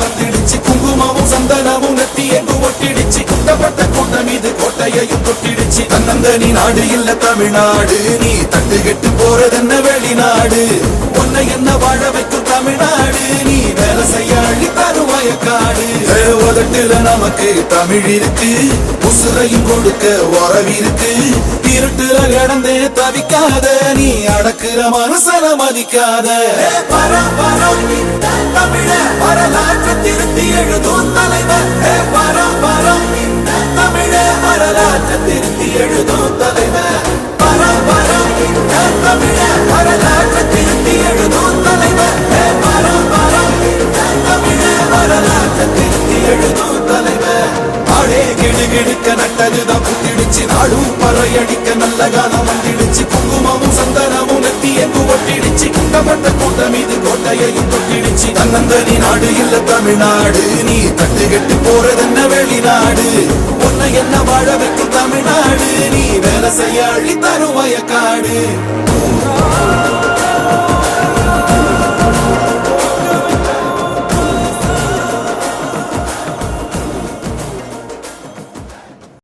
வந்துடுச்சு குங்குமமும் சந்தனமும் நெத்தி எங்கு ஒட்டிடுச்சு குட்டப்பட்ட கூட்டம் இது கோட்டையையும் தொட்டிடுச்சு தன்னந்தனி நாடு இல்ல தமிழ்நாடு நீ தட்டுக்கிட்டு போறதென்ன வெளிநாடு உன்னை என்ன வாழ வைக்கும் தமிழ்நாடு நீ வேலை செய்ய அள்ளி தரும் வயக்காடு உதட்டுல நமக்கு தமிழ் இருக்கு உசுரையும் கொடுக்க உறவிருக்கு இருட்டுல கிடந்தே தவிக்காத நீ அடக்குற மனசன மதிக்காத பரம் தமிழ வரலாற்று திருத்தி எழுதும் தலைவர் பரம் தமிழ வரலாற்று திருத்தி எழுதும் தலைவர் பரம் தமிழ வரலாற்று திருத்தி எழுதும் தலைவர் பரம் தமிழ வரலாற்று திருத்தி எழுதும் தலைவர் ஆடே கிடுகிடுக்க நட்டதுதான் புத்திடுச்சு நாடும் பறையடிக்க நல்ல காலம் வந்துடுச்சு குங்குமமும் சந்தனமும் நெத்தி எங்கு ஒட்டிடுச்சு குட்டப்பட்ட கூட்டம் இது கோட்டையையும் தொட்டிடுச்சு தன்னந்தனி நாடு இல்ல தமிழ்நாடு நீ தட்டுக்கிட்டு போறதென்ன வெளிநாடு உன்னை என்ன வாழ வைக்கும் தமிழ்நாடு நீ வேலை செய்ய அள்ளி தரும் வயக்காடு